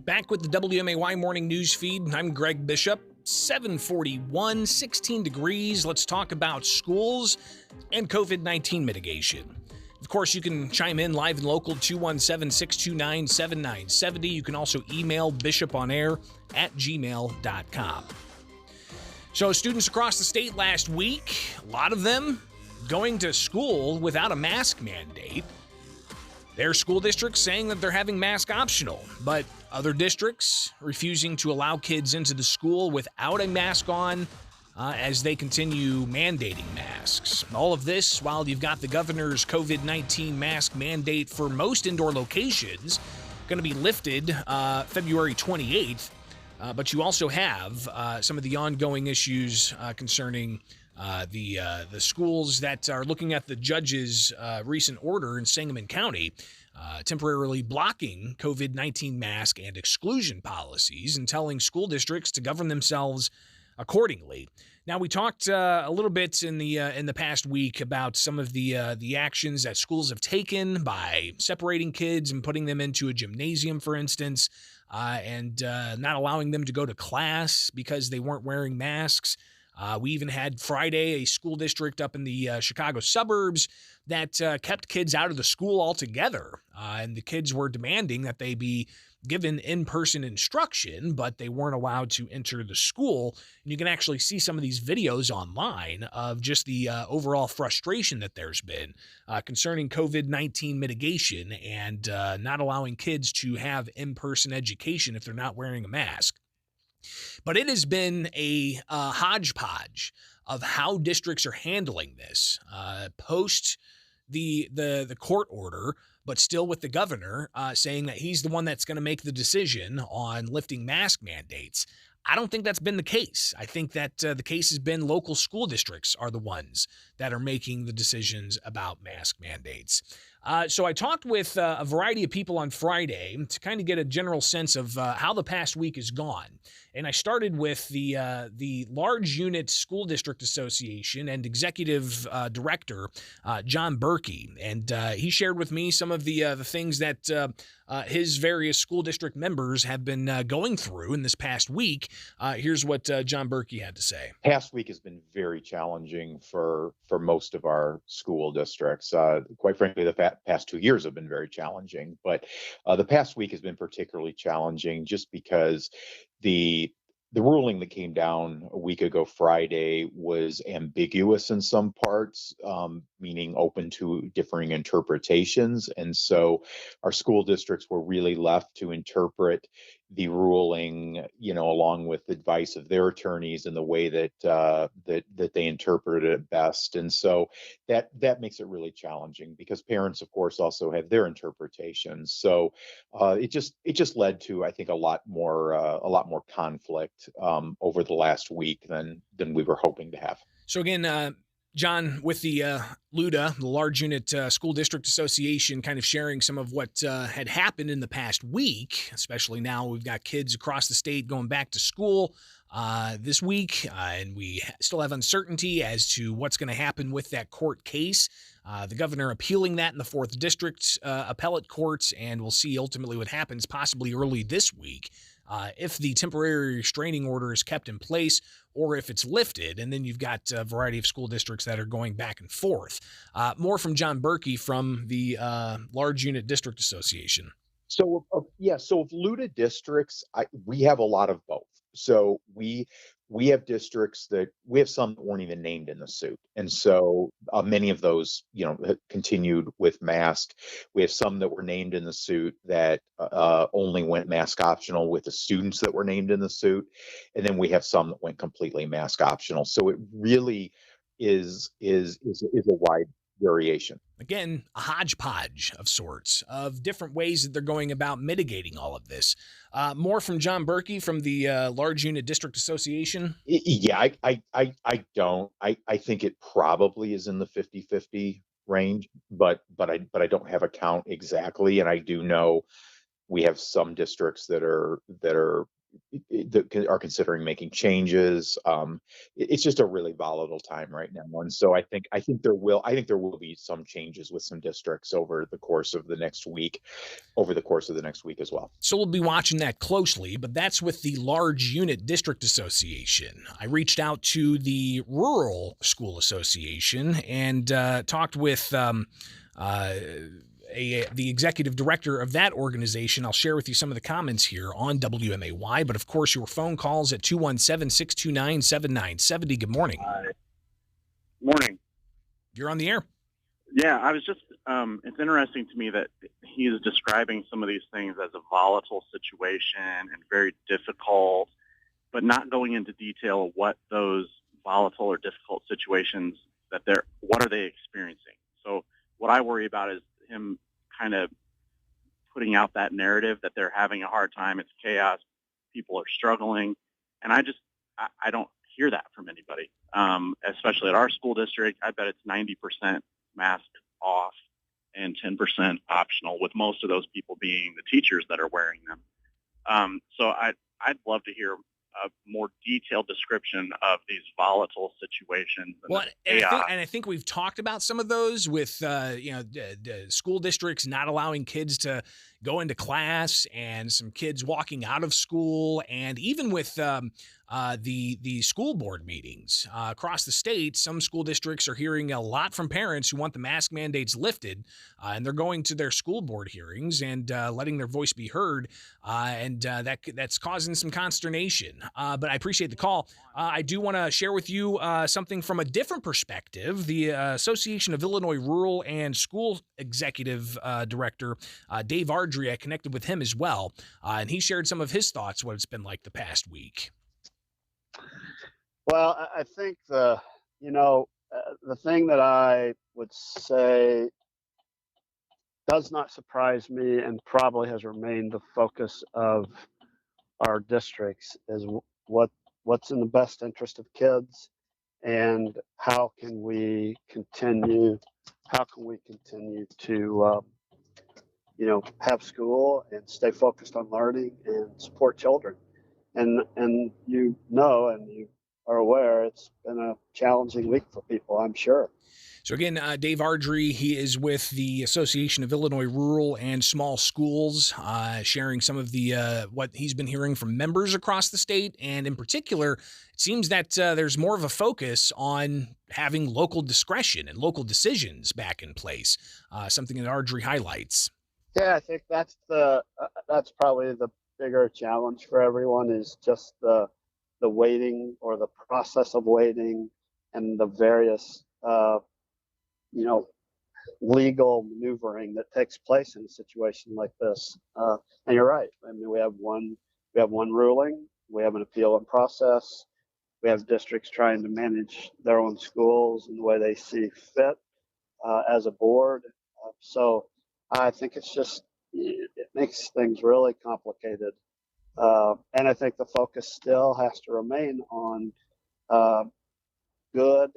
Back with the WMAY morning news feed. I'm Greg Bishop. 741, 16 degrees. Let's talk about schools and COVID-19 mitigation. Of course, you can chime in live and local, 217-629-7970. You can also email bishoponair@gmail.com. So students across the state last week, a lot of them going to school without a mask mandate. Their school districts saying that they're having mask optional, but other districts refusing to allow kids into the school without a mask on as they continue mandating masks. All of this while you've got the governor's COVID-19 mask mandate for most indoor locations going to be lifted February 28th, but you also have some of the ongoing issues concerning the schools that are looking at the judge's recent order in Sangamon County, temporarily blocking COVID-19 mask and exclusion policies and telling school districts to govern themselves accordingly. Now, we talked a little bit in the past week about some of the actions that schools have taken by separating kids and putting them into a gymnasium, for instance, and not allowing them to go to class because they weren't wearing masks. We even had Friday a school district up in the Chicago suburbs that kept kids out of the school altogether. And the kids were demanding that they be given in-person instruction, but they weren't allowed to enter the school. And you can actually see some of these videos online of just the overall frustration that there's been concerning COVID-19 mitigation and not allowing kids to have in-person education if they're not wearing a mask. But it has been a hodgepodge of how districts are handling this post the court order, but still with the governor saying that he's the one that's going to make the decision on lifting mask mandates. I don't think that's been the case. I think that the case has been local school districts are the ones that are making the decisions about mask mandates. So I talked with a variety of people on Friday to kind of get a general sense of how the past week has gone. And I started with the Large Unit School District Association and Executive Director, John Burke. And he shared with me some of the things that his various school district members have been going through in this past week. Here's what John Burke had to say. Past week has been very challenging for most of our school districts. Quite frankly, the past 2 years have been very challenging, but the past week has been particularly challenging just because the ruling that came down a week ago Friday was ambiguous in some parts, meaning open to differing interpretations. And so our school districts were really left to interpret the ruling, along with advice of their attorneys in the way that they interpreted it best. And so that makes it really challenging because parents, of course, also have their interpretations. So it just led to, I think, a lot more conflict over the last week than we were hoping to have. So again, John, with the LUDA, the Large Unit School District Association, kind of sharing some of what had happened in the past week, especially now we've got kids across the state going back to school this week, and we still have uncertainty as to what's going to happen with that court case. The governor appealing that in the 4th District Appellate Court, and we'll see ultimately what happens possibly early this week. If the temporary restraining order is kept in place or if it's lifted, and then you've got a variety of school districts that are going back and forth. More from John Burke from the Large Unit District Association. So of LUDA districts, we have a lot of both. So we have districts we have some that weren't even named in the suit. And so many of those, continued with mask. We have some that were named in the suit that only went mask optional with the students that were named in the suit. And then we have some that went completely mask optional. So it really is a wide variation. Again, a hodgepodge of sorts of different ways that they're going about mitigating all of this. More from John Burke from the Large Unit District Association. Yeah, I don't. I think it probably is in the 50-50 range, but I don't have a count exactly. And I do know we have some districts that are that are considering making changes. It's just a really volatile time right now, and so I think there will be some changes with some districts over the course of the next week, as well. So we'll be watching that closely, but that's with the Large Unit District Association. I reached out to the Rural School Association and talked with the executive director of that organization. I'll share with you some of the comments here on WMAY, but of course your phone calls at 217-629-7970. Good morning. Morning. You're on the air. Yeah, I was just, it's interesting to me that he is describing some of these things as a volatile situation and very difficult, but not going into detail of what those volatile or difficult situations what are they experiencing? So what I worry about is him kind of putting out that narrative that they're having a hard time, it's chaos, people are struggling, and I don't hear that from anybody, especially at our school district. I bet it's 90% mask off and 10% optional, with most of those people being the teachers that are wearing them. So I'd love to hear a more detailed description of these volatile situations. Well, and I think we've talked about some of those with school districts not allowing kids to go into class, and some kids walking out of school, and even with the school board meetings across the state. Some school districts are hearing a lot from parents who want the mask mandates lifted, and they're going to their school board hearings and letting their voice be heard, and that's causing some consternation. But I appreciate the call. I do want to share with you something from a different perspective. The Association of Illinois Rural and School Executive Director Dave Ardrey, I connected with him as well, and he shared some of his thoughts what it's been like the past week. Well, I think the thing that I would say does not surprise me and probably has remained the focus of our districts is what's in the best interest of kids, and how can we continue to have school and stay focused on learning and support children. And you are aware it's been a challenging week for people, I'm sure. So again, Dave Ardrey, he is with the Association of Illinois Rural and Small Schools, sharing some of the what he's been hearing from members across the state. And in particular, it seems that there's more of a focus on having local discretion and local decisions back in place, something that Ardrey highlights. Yeah, I think that's probably the bigger challenge for everyone, is just the waiting, or the process of waiting, and the various legal maneuvering that takes place in a situation like this. And you're right. I mean, we have one ruling, we have an appeal in process, we have districts trying to manage their own schools in the way they see fit as a board. So I think it makes things really complicated. And I think the focus still has to remain on good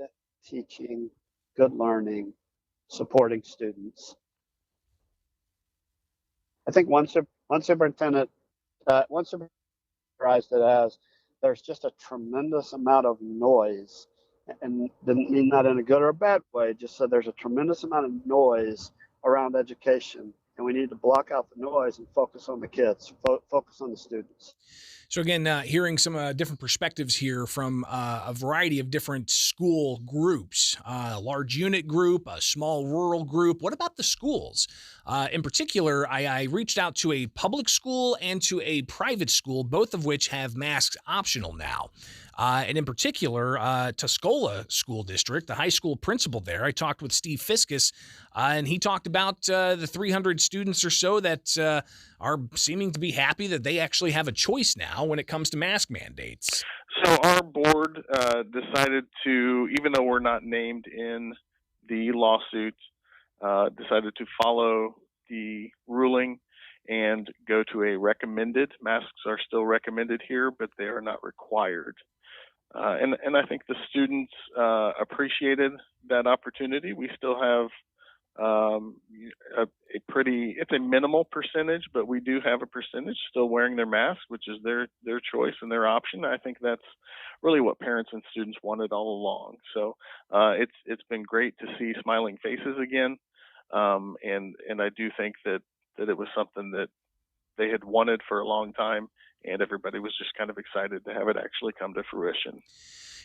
teaching, good learning, supporting students. I think one superintendent characterized it as there's just a tremendous amount of noise, and didn't mean that in a good or a bad way, just said there's a tremendous amount of noise around education, and we need to block out the noise and focus on the kids, focus on the students. So again, hearing some different perspectives here from a variety of different school groups, a large unit group, a small rural group. What about the schools? In particular, I reached out to a public school and to a private school, both of which have masks optional now. And in particular, Tuscola School District, the high school principal there, I talked with Steve Fiskus, and he talked about the 300 students or so that are seeming to be happy that they actually have a choice now when it comes to mask mandates. So our board decided to, even though we're not named in the lawsuit, decided to follow the ruling and go to a recommended. Masks are still recommended here, but they are not required. And I think the students appreciated that opportunity. We still have it's a minimal percentage, but we do have a percentage still wearing their mask, which is their choice and their option. I think that's really what parents and students wanted all along. So it's been great to see smiling faces again, and I do think that it was something that they had wanted for a long time, and everybody was just kind of excited to have it actually come to fruition.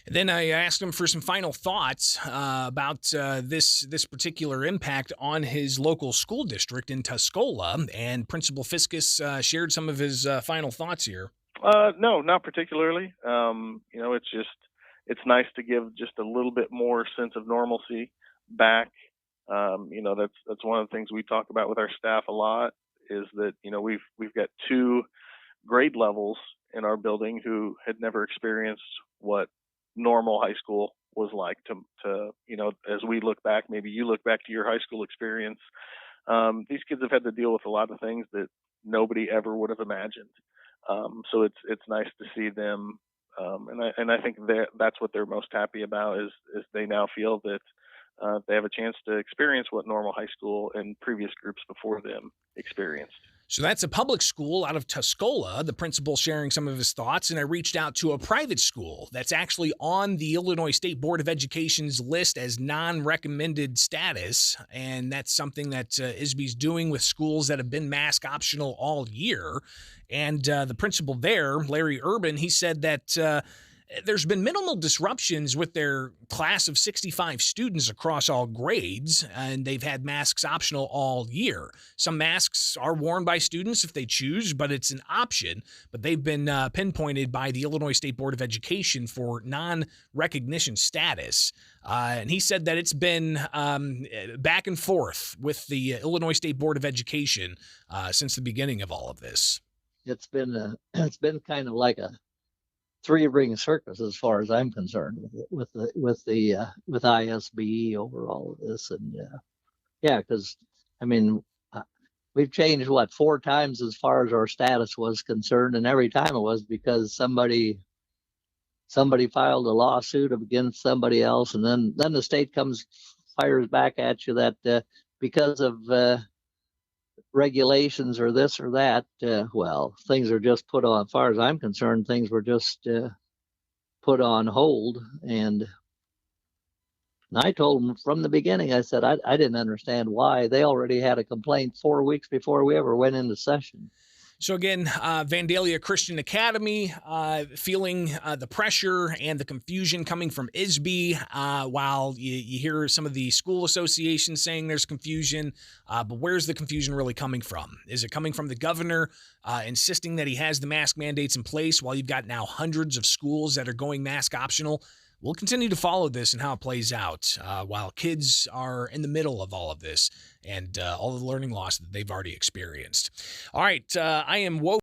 And then I asked him for some final thoughts about this particular impact on his local school district in Tuscola, and Principal Fiscus shared some of his final thoughts here. No, not particularly. It's nice to give just a little bit more sense of normalcy back. That's one of the things we talk about with our staff a lot, is that we've got 2 grade levels in our building who had never experienced what normal high school was like to as we look back, maybe you look back to your high school experience. These kids have had to deal with a lot of things that nobody ever would have imagined. So it's nice to see them, and I think that's what they're most happy about, is they now feel that they have a chance to experience what normal high school and previous groups before them experienced. So that's a public school out of Tuscola, the principal sharing some of his thoughts, and I reached out to a private school that's actually on the Illinois State Board of Education's list as non-recommended status, and that's something that ISBE's doing with schools that have been mask optional all year. And the principal there, Larry Urban, he said that there's been minimal disruptions with their class of 65 students across all grades, and they've had masks optional all year. Some masks are worn by students if they choose, but it's an option. But they've been pinpointed by the Illinois State Board of Education for non-recognition status. And he said that it's been back and forth with the Illinois State Board of Education since the beginning of all of this. It's been kind of like a 3-ring circus as far as I'm concerned with ISBE over all of this. And because we've changed 4 times as far as our status was concerned, and every time it was because somebody filed a lawsuit against somebody else, and then the state fires back at you that because of regulations or this or that, things are just put on. As far as I'm concerned, things were just put on hold. And I told them from the beginning, I said, I didn't understand why. They already had a complaint 4 weeks before we ever went into session. So again, Vandalia Christian Academy feeling the pressure and the confusion coming from ISBE, while you hear some of the school associations saying there's confusion. But where's the confusion really coming from? Is it coming from the governor insisting that he has the mask mandates in place while you've got now hundreds of schools that are going mask optional? We'll continue to follow this and how it plays out while kids are in the middle of all of this and all the learning loss that they've already experienced. All right, I am woke.